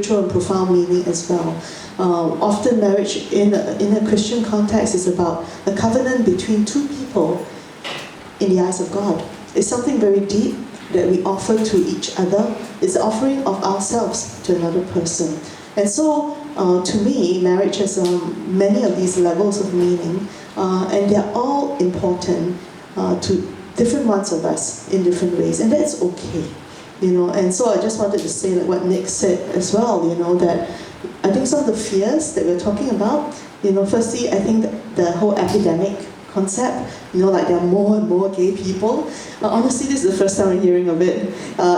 spiritual and profound meaning as well. Often marriage in a Christian context is about a covenant between two people in the eyes of God. It's something very deep that we offer to each other. It's the offering of ourselves to another person. And so, to me, marriage has many of these levels of meaning, and they're all important to different ones of us in different ways, and that's okay. And so I just wanted to say, like what Nick said as well, that I think some of the fears that we're talking about, firstly, I think the whole epidemic concept, like there are more and more gay people. Honestly, this is the first time I'm hearing of it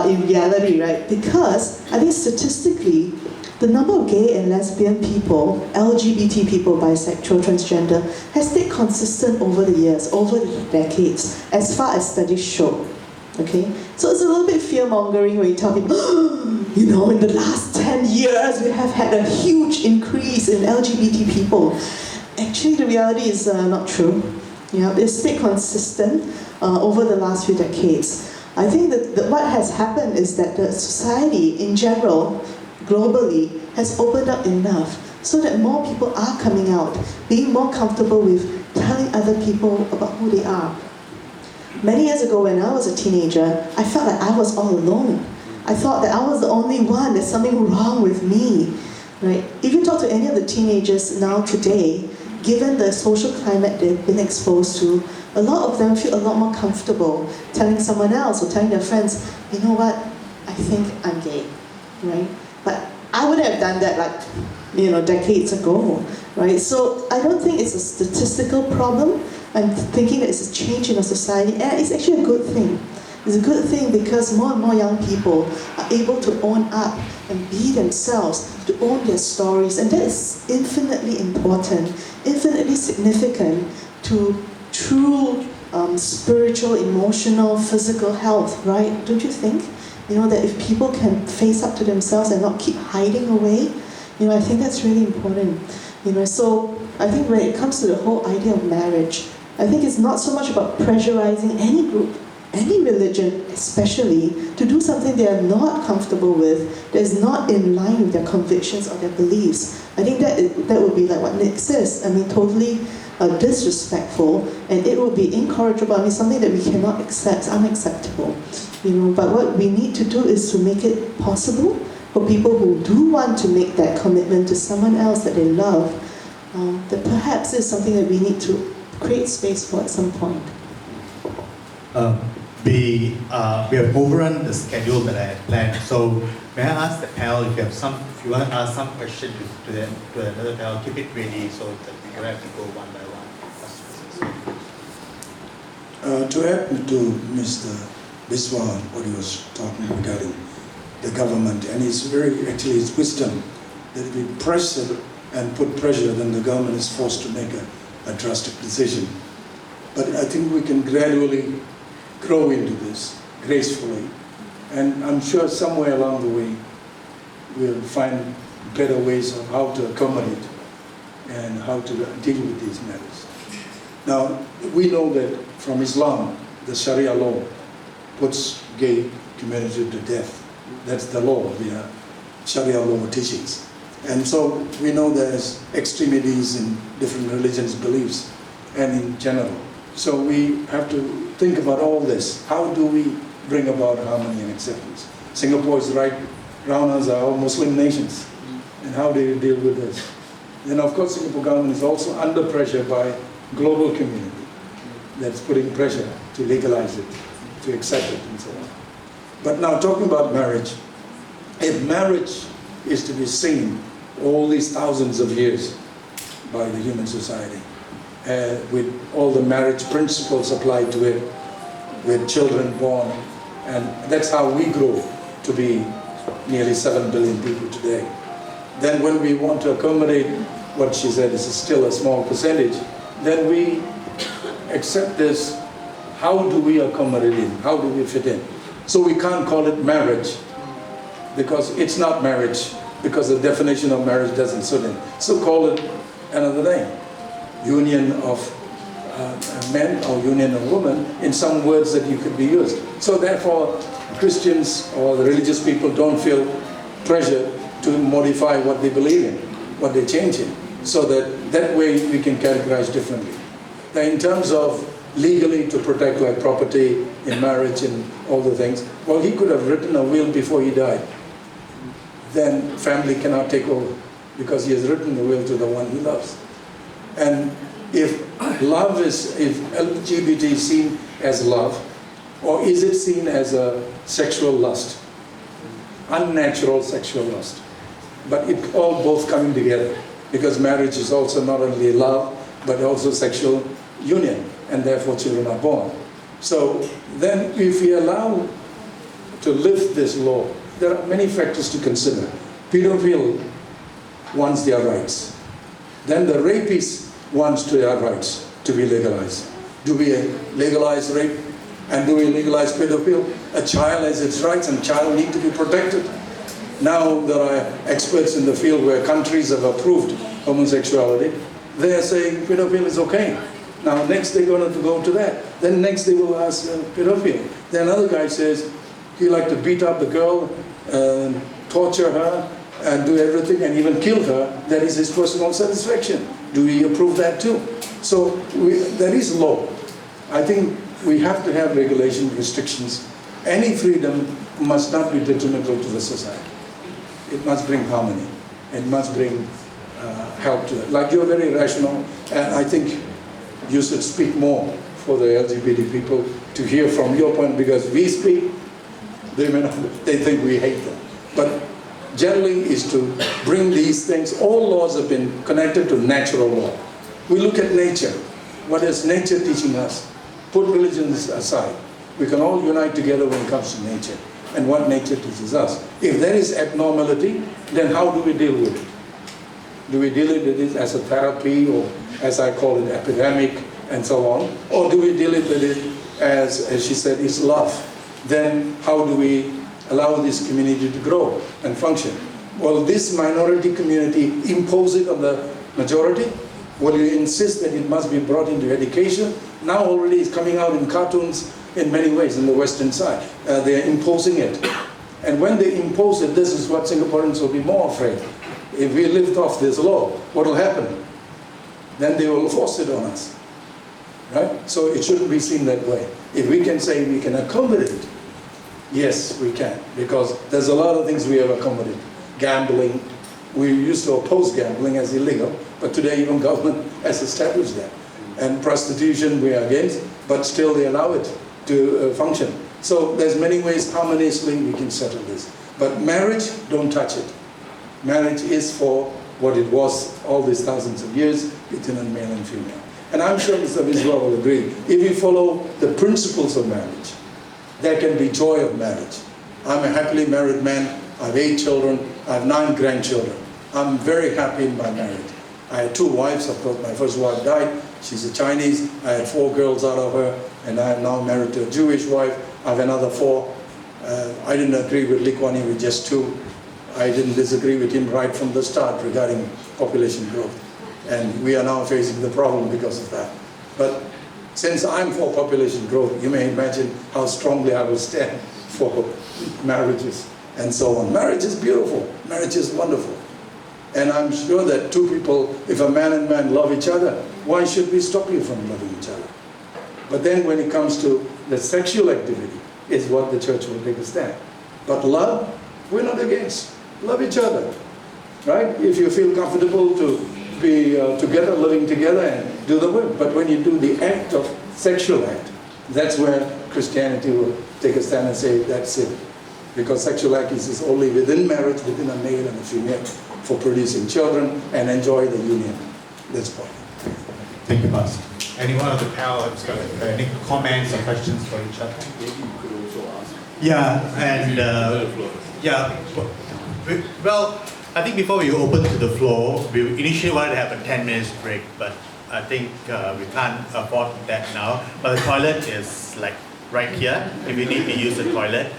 in reality, right? Because I think statistically, the number of gay and lesbian people, LGBT people, bisexual, transgender, has stayed consistent over the years, over the decades, as far as studies show. Okay? So it's a little bit fear-mongering when you tell people, in the last 10 years we have had a huge increase in LGBT people. Actually, the reality is not true. They stayed consistent over the last few decades. I think that what has happened is that the society in general, globally, has opened up enough so that more people are coming out, being more comfortable with telling other people about who they are. Many years ago when I was a teenager, I felt like I was all alone. I thought that I was the only one, there's something wrong with me. Right? If you talk to any of the teenagers now today, given the social climate they've been exposed to, a lot of them feel a lot more comfortable telling someone else or telling their friends, you know what, I think I'm gay. Right? But I wouldn't have done that decades ago, right? So I don't think it's a statistical problem. I'm thinking that it's a change in our society, and it's actually a good thing. It's a good thing because more and more young people are able to own up and be themselves, to own their stories, and that is infinitely important, infinitely significant to true spiritual, emotional, physical health, right? Don't you think? That if people can face up to themselves and not keep hiding away, I think that's really important. So I think when it comes to the whole idea of marriage, I think it's not so much about pressurizing any group, any religion especially, to do something they are not comfortable with, that is not in line with their convictions or their beliefs. I think that would be like what Nick says. Totally disrespectful, and it would be incorrigible. Something that we cannot accept, unacceptable. But what we need to do is to make it possible for people who do want to make that commitment to someone else that they love, that perhaps is something that we need to create space for at some point. We have overrun the schedule that I had planned. So may I ask the panel if you want to ask some questions to another panel, keep it ready so that we can have to go one by one. To add to Mr. Biswal, what he was talking regarding the government, and it's wisdom that if we press it and put pressure, then the government is forced to make a drastic decision. But I think we can gradually grow into this gracefully, and I'm sure somewhere along the way we'll find better ways of how to accommodate and how to deal with these matters. Now, we know that from Islam, the Sharia law puts gay community to death. That's the law, the Sharia law teachings. And so we know there's extremities in different religions' beliefs and in general. So we have to think about all this. How do we bring about harmony and acceptance? Singapore is right around us, are all Muslim nations. And how do you deal with this? Then of course Singapore government is also under pressure by global community that's putting pressure to legalize it, to accept it and so on. But now talking about marriage, if marriage is to be seen all these thousands of years by the human society, with all the marriage principles applied to it, with children born, and that's how we grow to be nearly 7 billion people today. Then when we want to accommodate what she said is still a small percentage, then we accept this. How do we accommodate in? How do we fit in? So we can't call it marriage, because it's not marriage, because the definition of marriage doesn't suit it. So call it another name. Union of men or union of women, in some words that you could be used. So therefore, Christians or the religious people don't feel pressure to modify what they believe in, what they change in, so that way we can categorize differently. Now, in terms of legally to protect like property in marriage and all the things, well, he could have written a will before he died. Then family cannot take over because he has written the will to the one he loves. And if LGBT is seen as love, or is it seen as a sexual lust? Unnatural sexual lust. But it all both coming together, because marriage is also not only love, but also sexual union, and therefore children are born. So then if we allow to lift this law, there are many factors to consider. Pedophile wants their rights. Then the rapist wants their rights to be legalized. Do we legalize rape? And do we legalize pedophile? A child has its rights, and child need to be protected. Now there are experts in the field where countries have approved homosexuality. They are saying pedophile is okay. Now next they're going to go to that. Then next they will ask pedophile. Then another guy says he like to beat up the girl, torture her, and do everything, and even kill her. That is his personal satisfaction. Do we approve that too? So there is law. I think we have to have regulation, restrictions. Any freedom must not be detrimental to the society. It must bring harmony. It must bring help to it. Like, you're very rational, and I think you should speak more for the LGBT people to hear from your point, because we speak, they think we hate them. But generally is to bring these things. All laws have been connected to natural law. We look at nature. What is nature teaching us? Put religions aside. We can all unite together when it comes to nature and what nature teaches us. If there is abnormality, then how do we deal with it? Do we deal with it as a therapy, or as I call it, epidemic, and so on? Or do we deal with it as she said, is love? Then how do we allow this community to grow and function? Will this minority community impose it on the majority? Will you insist that it must be brought into education? Now already it's coming out in cartoons in many ways in the Western side. They are imposing it. And when they impose it, this is what Singaporeans will be more afraid. If we lift off this law, what will happen? Then they will force it on us. Right? So it shouldn't be seen that way. If we can say we can accommodate, yes, we can. Because there's a lot of things we have accommodated. Gambling. We used to oppose gambling as illegal, but today even government has established that. And prostitution we are against, but still they allow it to function. So there's many ways harmoniously we can settle this. But marriage, don't touch it. Marriage is for what it was all these thousands of years between a male and female. And I'm sure Mr. Biswa will agree. If we follow the principles of marriage, there can be joy of marriage. I'm a happily married man. I have 8 children. I have 9 grandchildren. I'm very happy in my marriage. I had 2 wives. Of course, my first wife died. She's a Chinese. I had 4 girls out of her, and I am now married to a Jewish wife. I have another 4. I didn't agree with Lee Kuan Yew with just 2. I didn't disagree with him right from the start regarding population growth. And we are now facing the problem because of that. But since I'm for population growth, you may imagine how strongly I will stand for marriages and so on. Marriage is beautiful. Marriage is wonderful. And I'm sure that 2 people, if a man and man love each other, why should we stop you from loving each other? But then when it comes to the sexual activity, is what the church will take a stand. But love, we're not against. Love each other, right? If you feel comfortable to be together, living together, and do the work. But when you do the act of sexual act, that's where Christianity will take a stand and say that's it. Because sexual act is only within marriage, within a male and a female, for producing children and enjoy the union. That's point. Thank you, Pastor. Anyone of the panel has got any comments or questions for each other? Maybe you could also ask. Yeah, and well, I think before we open to the floor, we initially wanted to have a 10 minutes break, but I think we can't afford that now. But the toilet is like right here, if you need to use the toilet.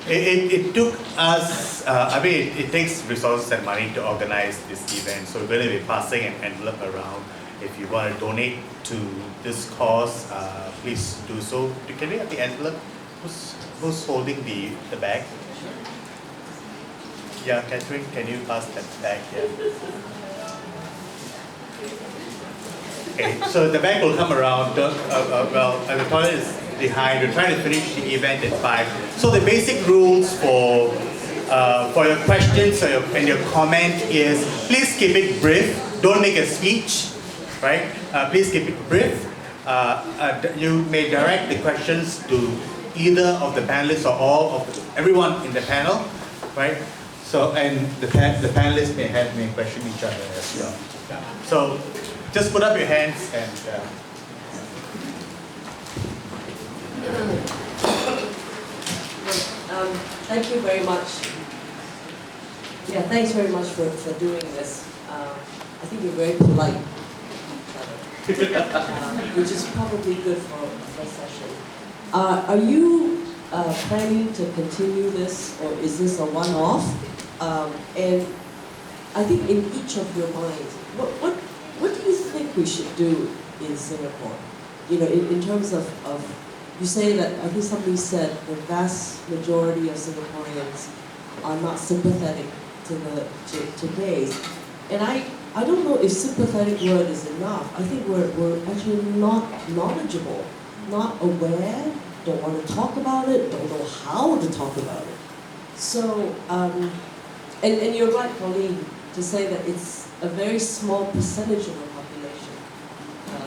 It took us, it takes resources and money to organize this event, so we're going to be passing an envelope around. If you want to donate to this cause, please do so. Can we have the envelope? Who's holding the bag? Yeah, Catherine, can you pass that back here? Okay, so the bag will come around. The toilet is behind. We're trying to finish the event at 5. So the basic rules for your questions and your comment is please keep it brief. Don't make a speech, right? Please keep it brief. You may direct the questions to either of the panelists or all of everyone in the panel, right? So and the panelists may question each other. Yeah. So just put up your hands and. Thank you very much. Yeah, thanks very much for doing this. I think you're very polite, which is probably good for a first session. Are you planning to continue this, or is this a one-off? And I think in each of your minds, what do you think we should do in Singapore? You know, in terms of you say that, I think somebody said the vast majority of Singaporeans are not sympathetic to gays. And I don't know if sympathetic word is enough. I think we're actually not knowledgeable, not aware, don't want to talk about it, don't know how to talk about it. So, and you're right, Pauline, to say that it's a very small percentage of the population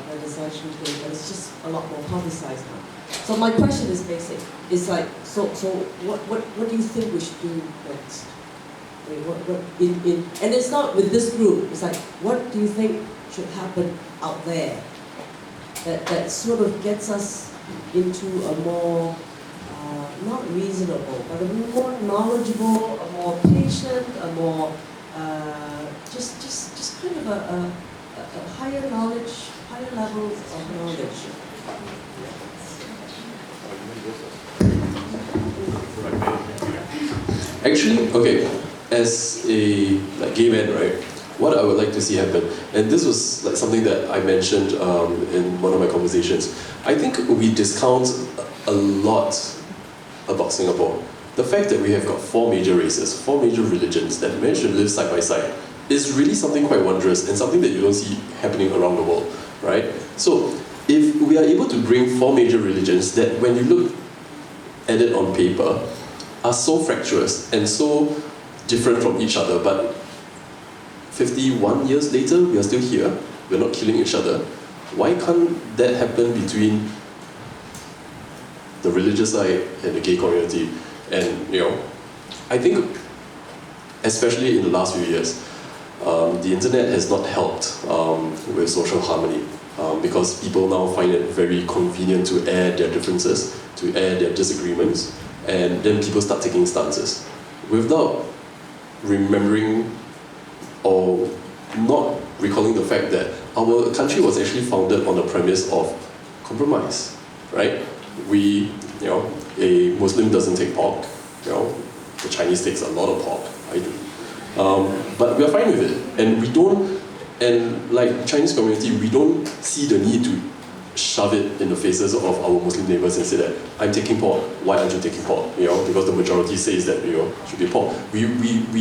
that is actually gay, but it's just a lot more publicized now. So my question is basic. It's like, so what do you think we should do next? I mean, and it's not with this group. It's like, what do you think should happen out there that sort of gets us into a more not reasonable, but a more knowledgeable, a more patient, a more just kind of a higher knowledge, higher levels of knowledge. Actually, okay, as a gay man, right, what I would like to see happen, and this was like something that I mentioned in one of my conversations, I think we discount a lot about Singapore. The fact that we have got 4 major races, 4 major religions that manage to live side by side is really something quite wondrous and something that you don't see happening around the world, right? So, if we are able to bring 4 major religions that when you look at it on paper, are so fractious and so different from each other, but 51 years later, we are still here, we're not killing each other. Why can't that happen between the religious side and the gay community? And, you know, I think, especially in the last few years, the internet has not helped with social harmony because people now find it very convenient to air their differences, to air their disagreements, and then people start taking stances without remembering or not recalling the fact that our country was actually founded on the premise of compromise, right? We, you know, a Muslim doesn't take pork, you know, the Chinese takes a lot of pork, I do. But we are fine with it, and we don't, and like Chinese community, we don't see the need to shove it in the faces of our Muslim neighbors and say that, I'm taking pork, why aren't you taking pork? You know, because the majority says that, you know, should be pork. We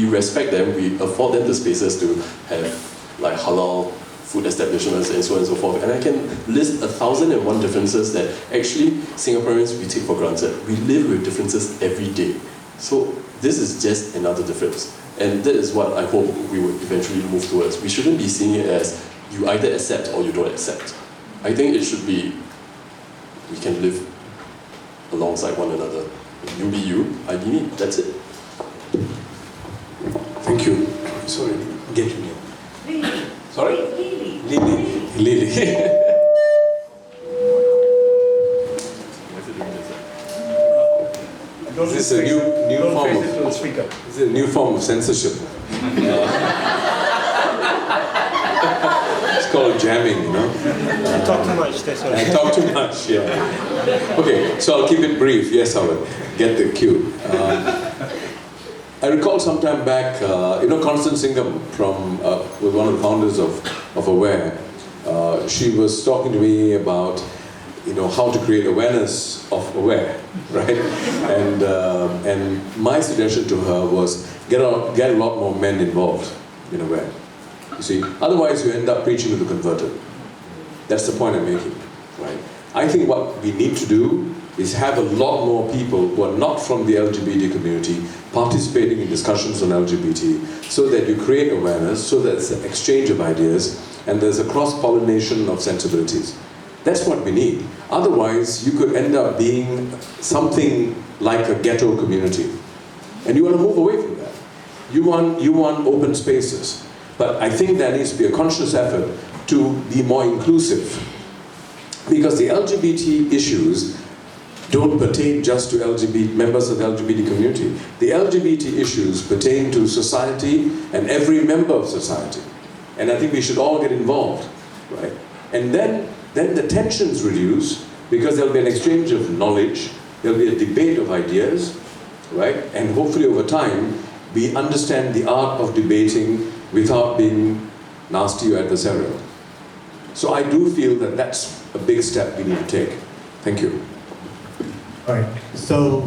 respect them, we afford them the spaces to have like halal food establishments and so on and so forth. And I can list 1,001 differences that actually Singaporeans we take for granted. We live with differences every day. So this is just another difference. And that is what I hope we would eventually move towards. We shouldn't be seeing it as you either accept or you don't accept. I think it should be, we can live alongside one another. You be you, I be me, that's it. Thank you. Sorry, get your name. Lily. Sorry? Lily. Lily. Lily. Is this a new form of, is it a new form of censorship? It's called jamming, you know? I talk too much, that's all. I talk too much, yeah. Okay, so I'll keep it brief. Yes, Howard, get the cue. I recall some time back, you know, Constance Singham from, was one of the founders of Aware. She was talking to me about, you know, how to create awareness of Aware, right? And my suggestion to her was, get a lot more men involved in a way. You see, otherwise you end up preaching to the converted. That's the point I'm making, right? I think what we need to do is have a lot more people who are not from the LGBT community participating in discussions on LGBT, so that you create awareness, so that there's an exchange of ideas, and there's a cross-pollination of sensibilities. That's what we need. Otherwise, you could end up being something like a ghetto community. And you want to move away from that. You want open spaces. But I think there needs to be a conscious effort to be more inclusive. Because the LGBT issues don't pertain just to members of the LGBT community. The LGBT issues pertain to society and every member of society. And I think we should all get involved, right? And then the tensions reduce, because there'll be an exchange of knowledge, there'll be a debate of ideas, right? And hopefully over time, we understand the art of debating without being nasty or adversarial. So I do feel that that's a big step we need to take. Thank you. All right, so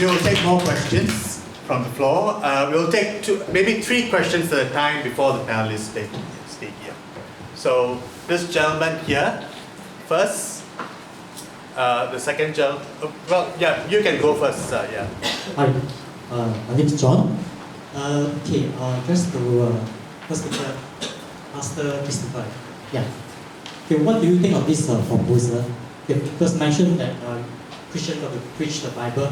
we will take more questions from the floor. We'll take maybe 3 questions at a time before the panelists speak here. So this gentleman here, first, the second gentleman, well, yeah, you can go first, yeah. Hi, my name is John. Just to first speaker, Pastor Christopher. Yeah. Okay, what do you think of this proposal? Okay, first mentioned that Christians got to preach the Bible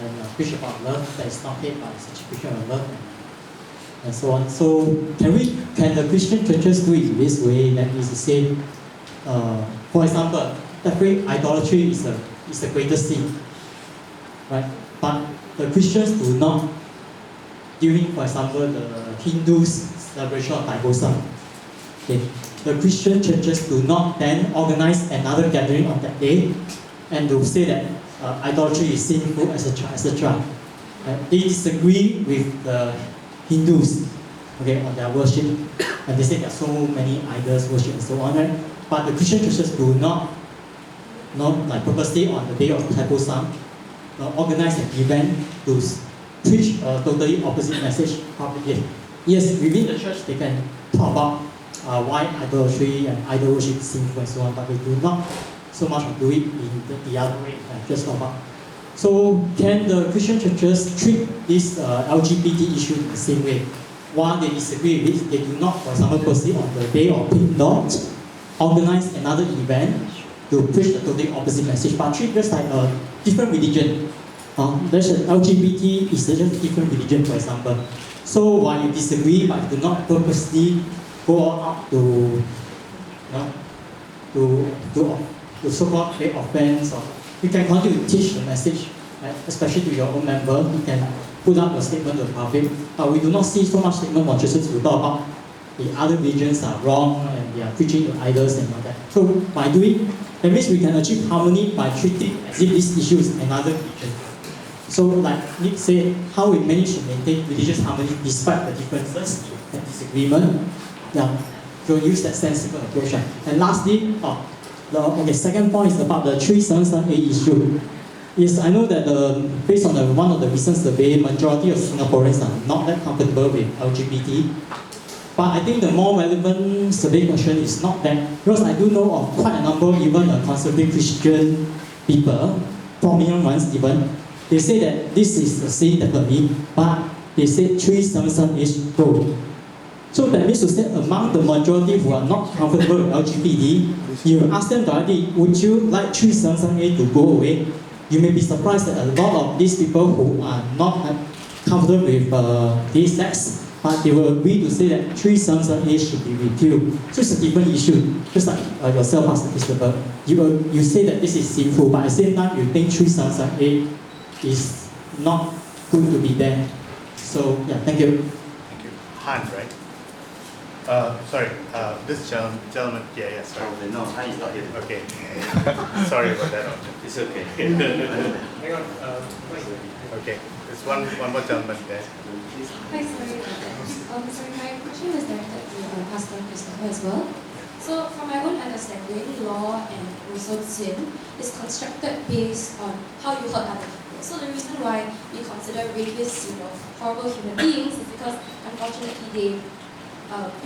and preach about love that is not hate but is expression of love and so on. So can the Christian churches do it in this way? That is to say, for example, definitely idolatry is the greatest sin, right? But the Christians do not, during, for example, the Hindus' celebration of Thaipusam, okay, the Christian churches do not then organize another gathering on that day and to say that idolatry is sinful, etc., etc. They disagree with the Hindus, okay, on their worship, and they say there are so many idols worship and so on, right? But the Christian churches do not like purposely on the day of Thaipusam organize an event to preach a totally opposite message publicly. Yes, within the church they can talk about why idolatry and idol worship is sinful and so on, but they do not so much do it in the other way, just talk about. So can the Christian churches treat this LGBT issue in the same way? While they disagree with it, they do not, for example, proceed on the day of Pink Dot, organize another event to preach the totally opposite message, but treat just like a different religion. There's an LGBT is just a different religion, for example. So while you disagree, but you do not purposely go out to so-called create offense, or you can continue to teach the message, right? Especially to your own member. You can put up a statement to the public. But we do not see so much statement from churches to talk about the other religions are wrong and they are preaching to idols and all that. So by doing, that means we can achieve harmony by treating as if this issue is another religion. So like Nick said, how we manage to maintain religious harmony despite the differences and disagreement. Yeah, so use that sensible approach. And lastly, the second point is about the 377A issue. Yes, I know that based on one of the recent surveys, majority of Singaporeans are not that comfortable with LGBT. But I think the more relevant survey question is not that, because I do know of quite a number, even conservative Christian people, prominent ones even, they say that this is a sin definitely, but they say 377 is pro. So that means to say among the majority who are not comfortable with LGBT, you ask them directly, would you like 377A to go away? You may be surprised that a lot of these people who are not comfortable with gay sex, but they will agree to say that 377A should be repealed. So it's a different issue. Just like yourself, Pastor Christopher, you say that this is sinful, but at the same time you think 377A is not good to be there. So yeah, thank you. Thank you. Han, right? Sorry, this gentleman, yeah, sorry. Oh, no, Han is not here. Okay. Sorry about that. It's okay. Hang on. Okay, there's one more gentleman there. Hi, sorry. Sorry, my question is directed to Pastor Christopher as well. So, from my own understanding, law and also sin is constructed based on how you hurt other people. So the reason why we consider rapists, horrible human beings is because unfortunately they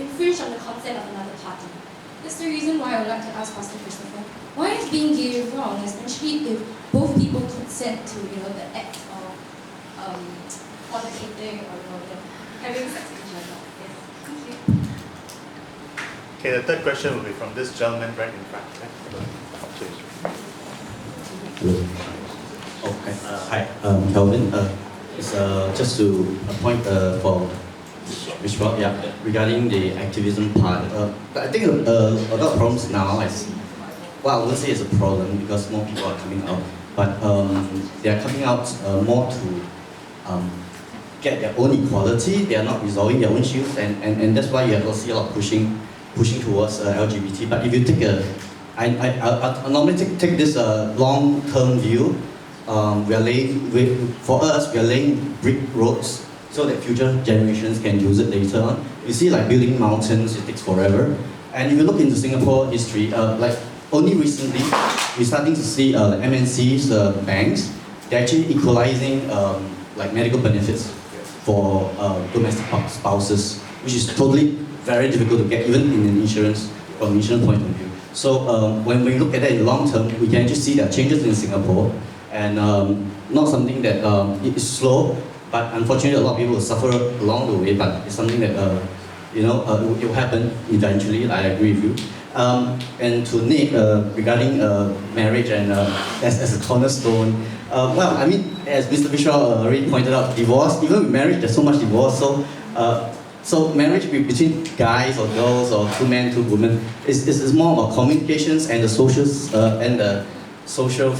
infringe on the consent of another party. That's the reason why I would like to ask Pastor Christopher, why is being gay wrong, especially if both people consent to the act of fornicating or having sex with each other? Yes. Thank you. Okay, the third question will be from this gentleman right in front. Hello. Oh, hi. Kelvin. It's just to a point for Vishwa, regarding the activism part. I think a lot of problems now, I wouldn't say it's a problem because more people are coming out, but they are coming out more to get their own equality. They are not resolving their own issues, and that's why you have also see a lot of pushing towards LGBT. But if you take I normally take this long-term view. We are laying brick roads so that future generations can use it later on. You see, like building mountains, it takes forever. And if you look into Singapore history, like only recently, we're starting to see MNCs, banks, they're actually equalizing like medical benefits for domestic spouses, which is totally very difficult to get, even in an insurance, from an insurance point of view. So when we look at that in the long term, we can just see there are changes in Singapore, and not something that it is slow, but unfortunately a lot of people will suffer along the way, but it's something that it will happen eventually. I agree with you. And to Nick, regarding marriage and as a cornerstone, well, I mean, as Mr. Vishwa already pointed out, divorce, even with marriage, there's so much divorce. So marriage between guys or girls or two men, two women is more about communications and the social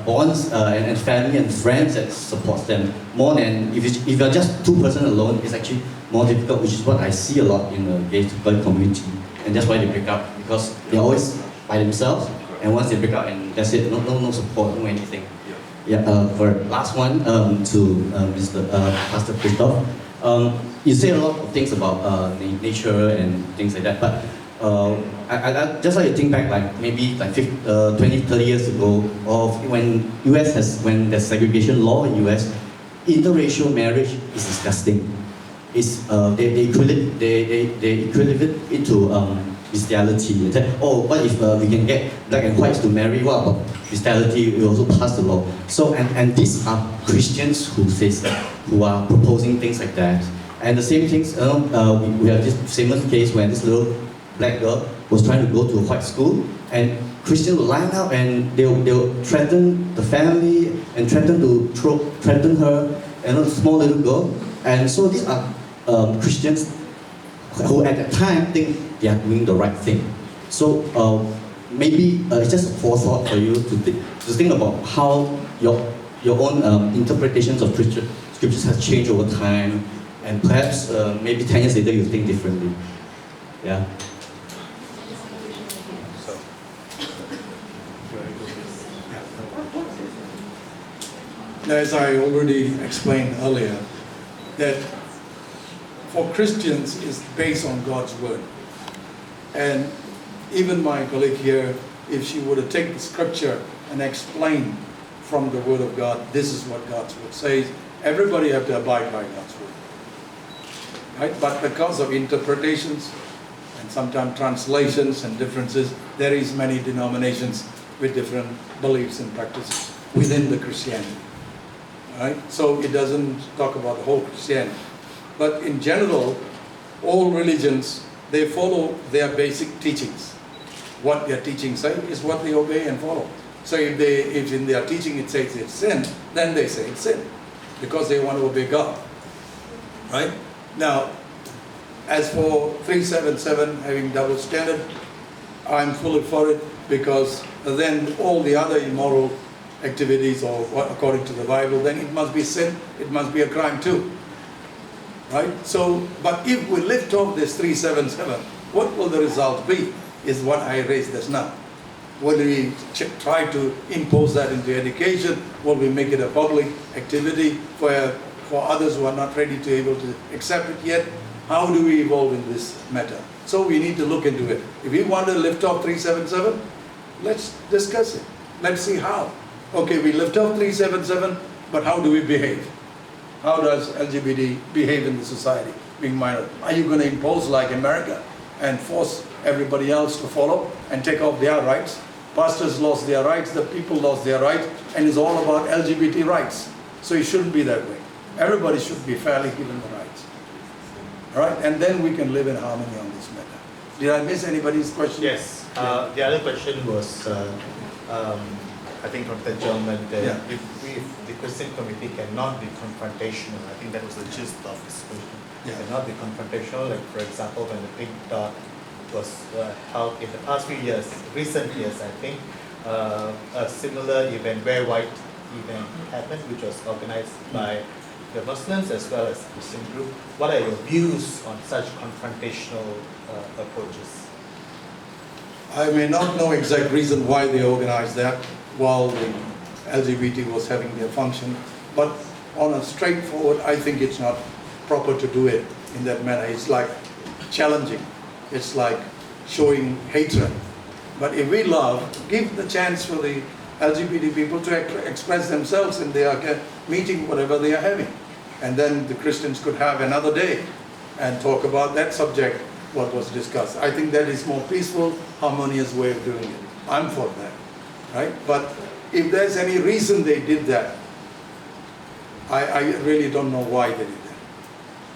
bonds and family and friends that supports them more than if you're just two person alone. It's actually more difficult, which is what I see a lot in the gay community, and that's why they break up, because they're always by themselves, and once they break up and that's it, no support, no anything. For last one to Mr. Pastor Christoph. You say a lot of things about nature and things like that, but I just like to think back, like maybe like 20, 30 years ago, of when there's segregation law in US, interracial marriage is disgusting. They equate it to bestiality. They say, oh, what if we can get black and whites to marry? What about bestiality? We also pass the law. So and these are Christians who are proposing things like that. And the same things, we have this famous case when this little black girl was trying to go to a white school, and Christians will line up and they'll threaten the family and threaten her and a small little girl. And so these are Christians who at that time think they are doing the right thing. So maybe it's just a forethought for you to think about how your own interpretations of scriptures has changed over time, and perhaps maybe 10 years later you think differently. Yeah. As I already explained earlier, that for Christians is based on God's word. And even my colleague here, if she were to take the scripture and explain from the word of God, this is what God's word says, everybody have to abide by God's word. Right? But because of interpretations and sometimes translations and differences, there is many denominations with different beliefs and practices within the Christianity. Right? So it doesn't talk about the whole Christianity. But in general, all religions, they follow their basic teachings. What their teachings say is what they obey and follow. So if in their teaching it says it's sin, then they say it's sin, because they want to obey God. Right? Now, as for 377 having double standard, I'm fully for it, because then all the other immoral activities, or according to the Bible, then it must be sin, it must be a crime too. Right? So, but if we lift off this 377, what will the result be, is what I raised just now. Will we try to impose that into education? Will we make it a public activity for others who are not ready to able to accept it yet? How do we evolve in this matter? So we need to look into it. If we want to lift off 377, let's discuss it. Let's see how. Okay, we lift off 377, But how do we behave? How does LGBT behave in the society, being minor? Are you going to impose like America and force everybody else to follow and take off their rights? Pastors lost their rights, the people lost their rights, and it's all about LGBT rights. So it shouldn't be that way. Everybody should be fairly given the rights. All right, and then we can live in harmony on this matter. Did I miss anybody's question? Yes. The other question was, I think from the gentleman, that if the Christian community cannot be confrontational, I think that was the gist of his question. Cannot be confrontational, like for example, when the Pink Dot was held in the past few years, recent years, I think, a similar event, Wear White event happened, which was organized by the Muslims as well as the Christian group. What are your views on such confrontational approaches? I may not know exact reason why they organized that while the LGBT was having their function, but on a straightforward, I think it's not proper to do it in that manner. It's like challenging. It's like showing hatred. But if we love, give the chance for the LGBT people to express themselves in their meeting, whatever they are having. And then the Christians could have another day and talk about that subject, what was discussed. I think that is more peaceful, harmonious way of doing it. I'm for that, right? But if there's any reason they did that, I really don't know why they did that.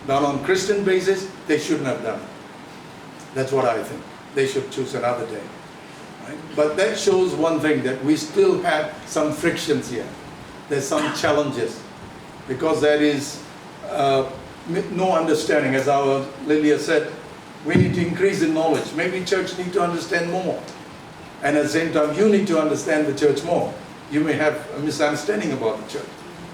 But on Christian basis, they shouldn't have done it. That's what I think. They should choose another day. Right? But that shows one thing, that we still have some frictions here. There's some challenges. Because there is no understanding. As our Lilia said, we need to increase in knowledge. Maybe church need to understand more. And at the same time, you need to understand the church more. You may have a misunderstanding about the church.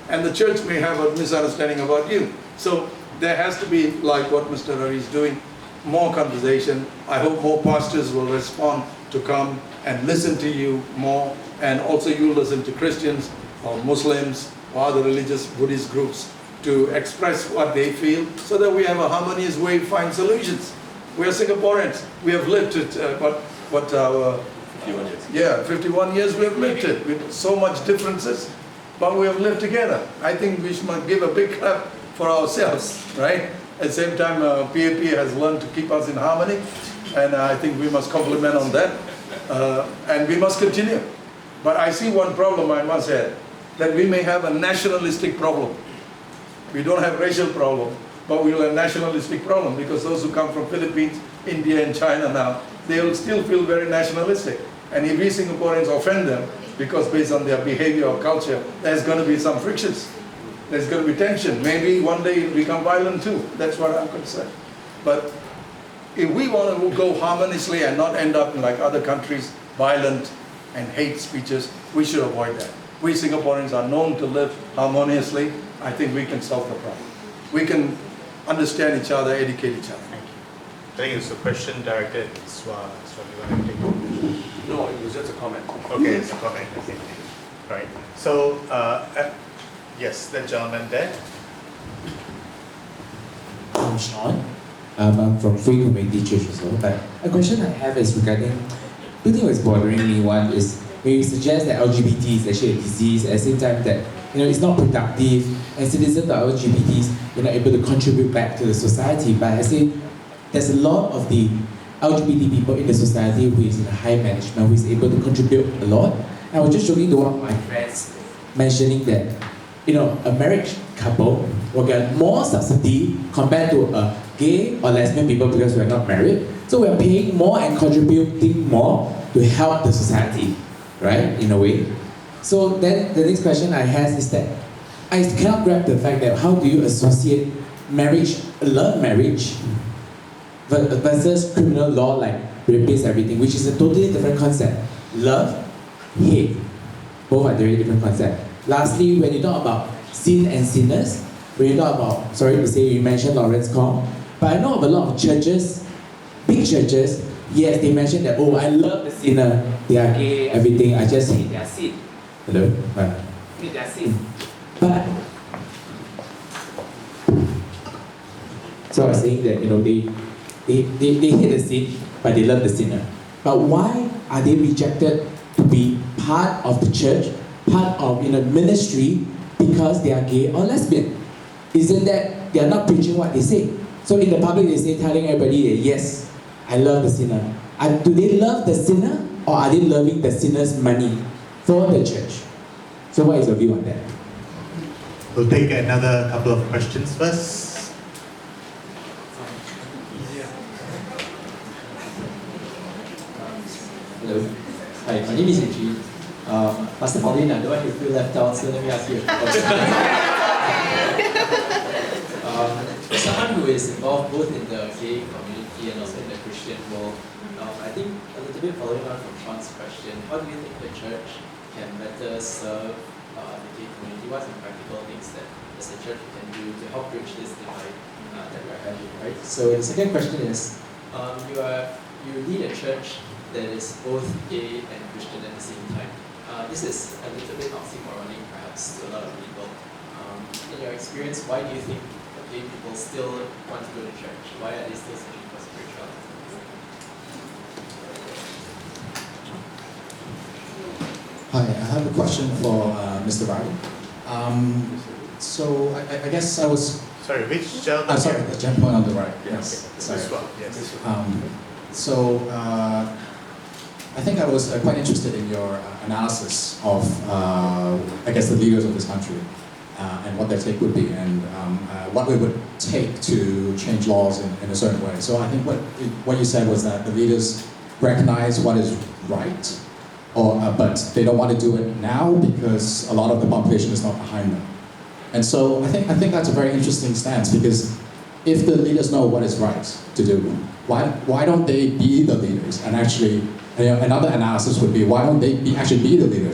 And the church may have a misunderstanding about you. So there has to be, like what Mr. Ravi is doing, more conversation. I hope more pastors will respond to come and listen to you more, and also you listen to Christians or Muslims or other religious Buddhist groups to express what they feel, so that we have a harmonious way to find solutions. We are Singaporeans. We have lived it, 51 years. Yeah, 51 years we have lived it with so much differences, but we have lived together. I think we should give a big clap for ourselves, right? At the same time, PAP has learned to keep us in harmony, and I think we must compliment on that, and we must continue. But I see one problem, I must add, that we may have a nationalistic problem. We don't have racial problem, but we will have nationalistic problem, because those who come from Philippines, India and China now, they will still feel very nationalistic. And if we Singaporeans offend them, because based on their behavior or culture, there's going to be some frictions. There's going to be tension. Maybe one day it'll become violent too. That's what I'm concerned. But if we want to go harmoniously and not end up in like other countries, violent and hate speeches, we should avoid that. We Singaporeans are known to live harmoniously. I think we can solve the problem. We can understand each other, educate each other. Thank you. I think it's a question directed to Swa. So you want to take it? No, it was just a comment. Okay, it's a comment. Okay. Right. So, yes, the gentleman there. I'm Sean. I'm from Free Community Church as well. But a question I have is regarding, two things that's bothering me. One is when you suggest that LGBT is actually a disease, at the same time that it's not productive, and citizens of LGBTs are not able to contribute back to the society. But I say there's a lot of the LGBT people in the society who is in high management, who is able to contribute a lot. I was just joking to one of my friends, mentioning that a married couple will get more subsidy compared to a gay or lesbian people because we are not married. So we are paying more and contributing more to help the society, right? In a way. So then the next question I have is that I cannot grab the fact that how do you associate marriage, love marriage, versus criminal law like rapist, everything, which is a totally different concept. Love, hate, both are very different concepts. Lastly, when you talk about sin and sinners, when you talk about, sorry to say, you mentioned Lawrence Kong, but I know of a lot of churches, big churches, yes, they mention that, oh, I love the sinner, they are gay, everything, I just hate their sin. Hello? Hate their sin. But, so I was saying that, they hate the sin, but they love the sinner. But why are they rejected to be part of the church, part of ministry, because they are gay or lesbian? Isn't that they are not preaching what they say? So in the public they say, telling everybody that yes, I love the sinner. Do they love the sinner, or are they loving the sinner's money for the church? So what is your view on that? We'll take another couple of questions first. Hello. Hi, my name is Eugene. Pastor Pauline, I don't want you to feel left out, so let me ask you a question. Someone who is involved both in the gay community and also in the Christian world, I think a little bit following on from Sean's question, how do you think the church can better serve the gay community? What are some practical things that as a church can do to help bridge this divide that we're having, right? So the second question is, you lead a church that is both gay and Christian at the same time. This is a little bit oxymoronic perhaps to a lot of people. In your experience, why do you think gay people still want to go to church? Why are they still searching for spirituality? Hi, I have a question for Mr. Riley. So I guess I was... Sorry, which gentleman? Sorry, the gentleman on the right, yes. Okay. Sorry. This one, yes. This one. So I think I was quite interested in your analysis of, I guess, the leaders of this country and what their take would be, and what it would take to change laws in a certain way. So I think what you said was that the leaders recognize what is right, but they don't want to do it now because a lot of the population is not behind them. And so I think that's a very interesting stance, because if the leaders know what is right to do, why don't they be the leaders? And actually, another analysis would be, why don't they actually be the leaders